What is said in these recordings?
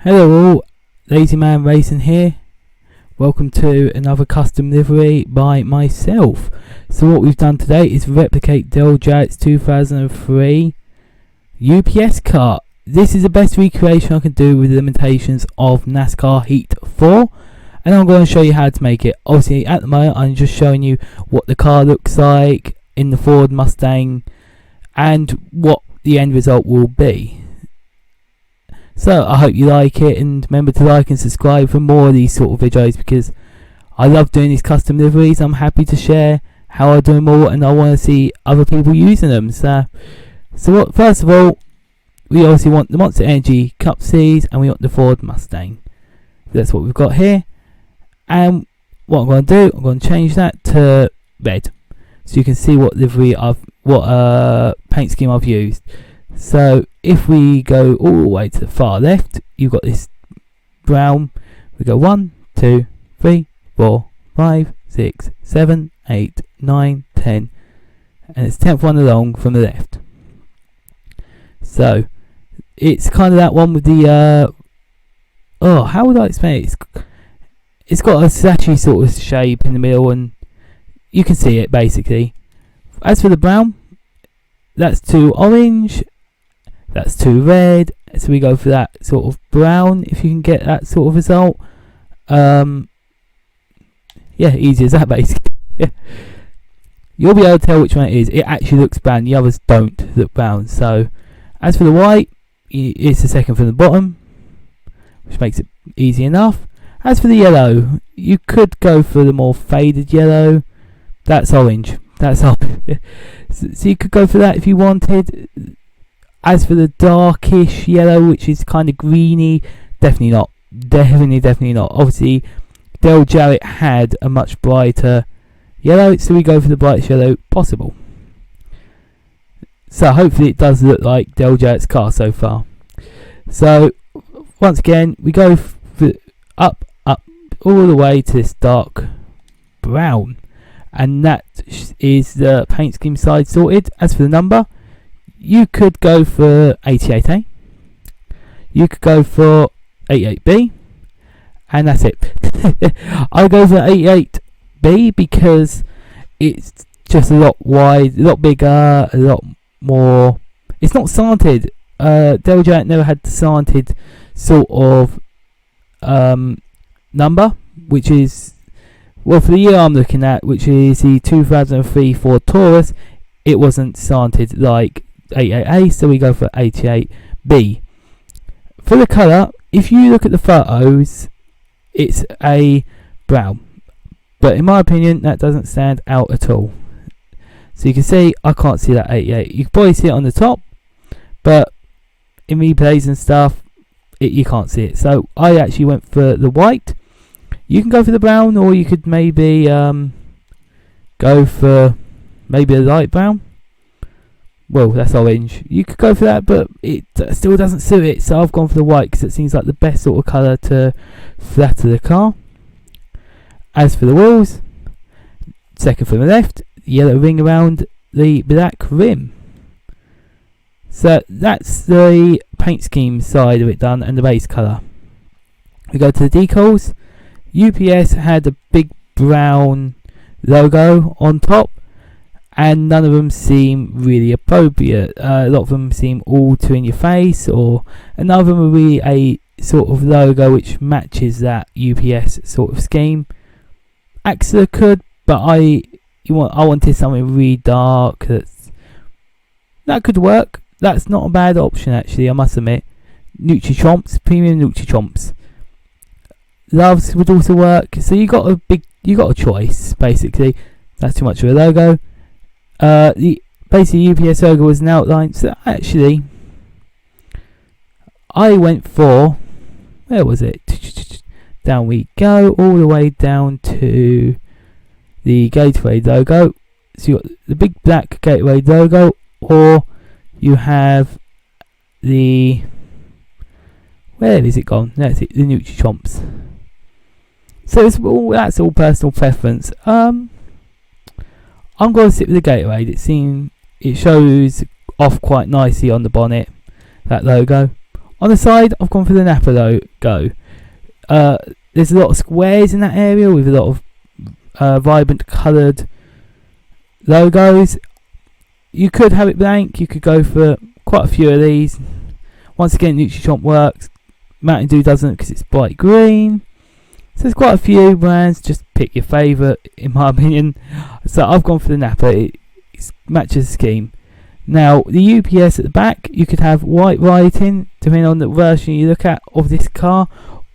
Hello all, Lazy Man Racing here. Welcome to another custom livery by myself. So what we've done today is replicate Dale Jarrett's 2003 UPS car. This is the best recreation I can do with the limitations of NASCAR Heat 4. And I'm going to show you how to make it. Obviously at the moment I'm just showing you what the car looks like in the Ford Mustang and what the end result will be. So I hope you like it, and remember to like and subscribe for more of these sort of videos, because I love doing these custom liveries. I'm happy to share how I do them all, and I want to see other people using them. So first of all, we obviously want the Monster Energy Cup Cs and we want the Ford Mustang. That's what we've got here. And what I'm going to do, I'm going to change that to red, so you can see what livery paint scheme I've used. So if we go all the way to the far left, you've got this brown. We go 1, 2, 3, 4, 5, 6, 7, 8, 9, 10, and it's 10th one along from the left. So it's kind of that one with the how would I explain it? It's got a sachet sort of shape in the middle, and you can see it basically. As for the brown, that's too orange. That's too red, so we go for that sort of brown, if you can get that sort of result. Yeah, easy as that basically. You'll be able to tell which one it is. It actually looks brown, the others don't look brown. So, as for the white, it's the second from the bottom, which makes it easy enough. As for the yellow, you could go for the more faded yellow. That's orange. That's orange. So you could go for that if you wanted. As for the darkish yellow, which is kind of greeny, definitely not. Definitely not. Obviously, Dale Jarrett had a much brighter yellow, so we go for the brightest yellow possible. So hopefully it does look like Dale Jarrett's car so far. So once again, we go up all the way to this dark brown, and that is the paint scheme side sorted. As for the number, you could go for 88A, you could go for 88B, and that's it. I'll go for 88B because it's just a lot wide, a lot bigger, a lot more. It's not slanted. Dale Jarrett never had the slanted sort of number, which is, well, for the year I'm looking at, which is the 2003 Ford Taurus, it wasn't slanted like 88A, so we go for 88B. For the colour, if you look at the photos, it's a brown, but in my opinion that doesn't stand out at all. So you can see, I can't see that 88. You can probably see it on the top, but in replays and stuff, you can't see it. So I actually went for the white. You can go for the brown, or you could maybe go for maybe a light brown. Well, that's orange. You could go for that, but it still doesn't suit it, so I've gone for the white because it seems like the best sort of colour to flatter the car. As for the wheels, second from the left, yellow ring around the black rim. So that's the paint scheme side of it done, and the base colour. We go to the decals. UPS had a big brown logo on top, and none of them seem really appropriate. A lot of them seem all too in your face, or none of them are really a sort of logo which matches that UPS sort of scheme. Axler could, but I wanted something really dark that could work. That's not a bad option actually, I must admit. Nutri-Chomps, premium Nutri-Chomps. Loves would also work. So you got a choice basically. That's too much of a logo. The basically UPS logo was an outline. So actually, I went for, where was it? Down we go, all the way down to the Gateway logo. So you got the big black Gateway logo, or you have the, where is it gone? That's it, the Nutri-Chomps. So that's all personal preference. I'm going to stick with the Gateway. It shows off quite nicely on the bonnet, that logo. On the side, I've gone for the Napa logo. There's a lot of squares in that area with a lot of vibrant coloured logos. You could have it blank. You could go for quite a few of these. Once again, Nutri-Chomp works. Mountain Dew doesn't because it's bright green. So there's quite a few brands. Just pick your favourite, in my opinion. So I've gone for the Napa. It matches the scheme. Now, the UPS at the back, you could have white writing, depending on the version you look at of this car,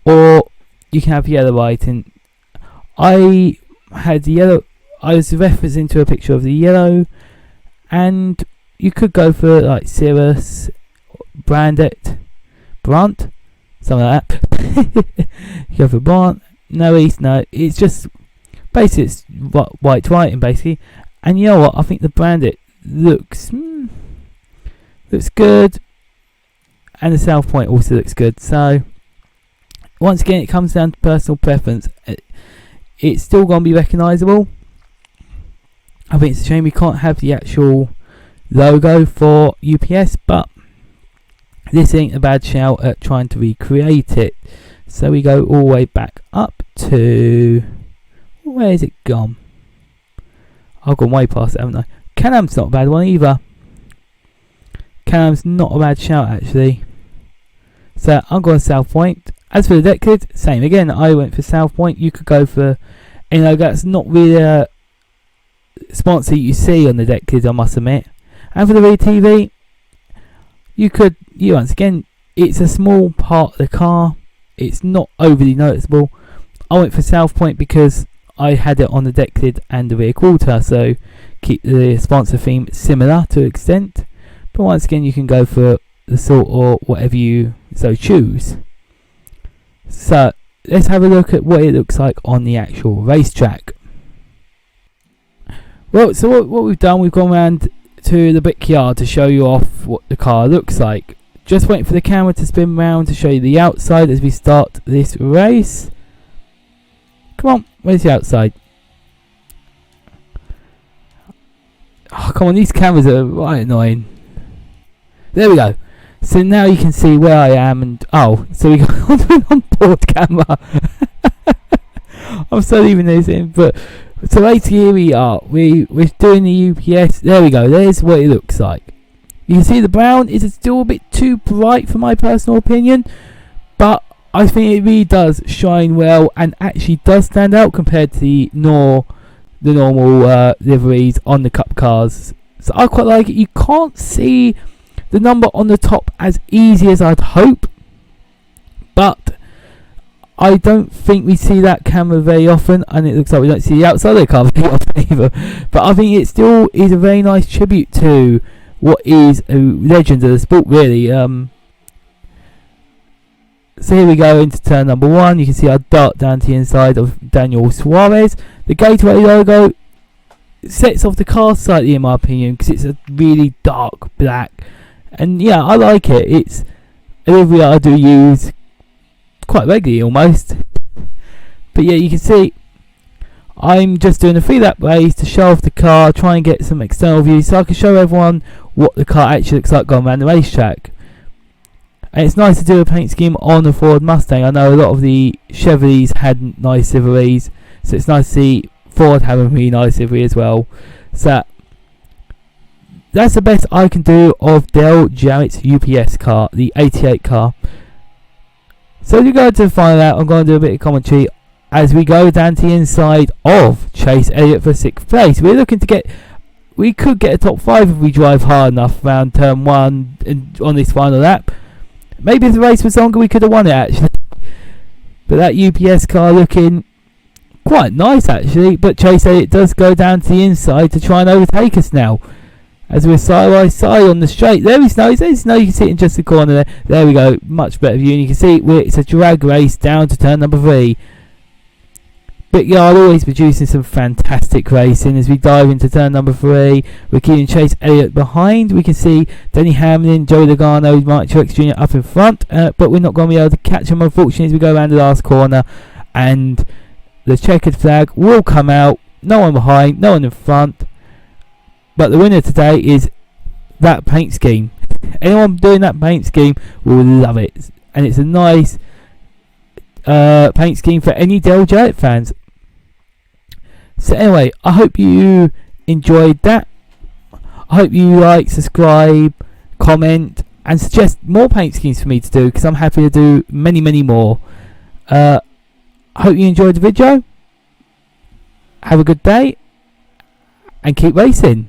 or you can have yellow writing. I had the yellow. I was referencing to a picture of the yellow, and you could go for like Cirrus, Brandt, something like that. You go for Brandt. No East, no. It's just basically it's white writing basically. And you know what? I think the Brandt looks good, and the South Point also looks good. So once again, it comes down to personal preference. It's still going to be recognisable. I think it's a shame we can't have the actual logo for UPS, but this ain't a bad shout at trying to recreate it. So we go all the way back up to, where is it gone? I've gone way past it, haven't I? Can-Am's not a bad one either. Can-Am's not a bad shout actually. So I'm going South Point. As for the deck lid, same again. I went for South Point. You could go for, you know, that's not really a sponsor you see on the deck lid, I must admit. And for the rear TV, once again, it's a small part of the car. It's not overly noticeable. I went for South Point because I had it on the deck lid and the rear quarter, so keep the sponsor theme similar to an extent. But once again, you can go for the sort or whatever you so choose. So let's have a look at what it looks like on the actual racetrack. Well, so what we've done, we've gone around to the brickyard to show you off what the car looks like. Just waiting for the camera to spin round to show you the outside as we start this race. Come on, where's the outside? Oh, come on, these cameras are right annoying. There we go. So now you can see where I am, and so we got an on-board camera. I'm still leaving this in, but so basically here we are. We're doing the UPS. There we go. There's what it looks like. You can see the brown is still a bit too bright for my personal opinion, but I think it really does shine well and actually does stand out compared to the normal liveries on the Cup cars. So I quite like it. You can't see the number on the top as easy as I'd hope, but I don't think we see that camera very often, and it looks like we don't see the outside of the car very often either. But I think it still is a very nice tribute to what is a legend of the sport, really. So here we go into turn number 1. You can see our dart down to the inside of Daniel Suarez. The Gateway logo sets off the car slightly, in my opinion, because it's a really dark black. And yeah, I like it. It's a livery I do use quite regularly almost. But yeah, you can see I'm just doing a 3-lap race to show off the car, try and get some external views so I can show everyone what the car actually looks like going around the racetrack. And it's nice to do a paint scheme on the Ford Mustang. I know a lot of the Chevrolets had nice liveries, so it's nice to see Ford have a really nice livery as well. So that's the best I can do of Dale Jarrett's UPS car, the 88 car. So to go to the final out, I'm going to do a bit of commentary as we go down to the inside of Chase Elliott for 6th place. We're looking to we could get a top 5 if we drive hard enough around turn 1 on this final lap. Maybe if the race was longer, we could have won it actually. But that UPS car looking quite nice actually. But Chase Elliott does go down to the inside to try and overtake us now, as we're side by side on the straight. There is snow. There's snow. You can see it in just the corner there. There we go. Much better view. And you can see it's a drag race down to turn number 3. Brickyard always producing some fantastic racing. As we dive into turn number 3, we're keeping Chase Elliott behind. We can see Denny Hamlin, Joey Logano, Mike Truex Jr. up in front, but we're not going to be able to catch him unfortunately as we go around the last corner, and the checkered flag will come out. No one behind, no one in front, but the winner today is that paint scheme. Anyone doing that paint scheme will love it, and it's a nice paint scheme for any Dale Jarrett fans. So anyway, I hope you enjoyed that. I hope you like, subscribe, comment, and suggest more paint schemes for me to do, because I'm happy to do many more. I hope you enjoyed the video. Have a good day and keep racing.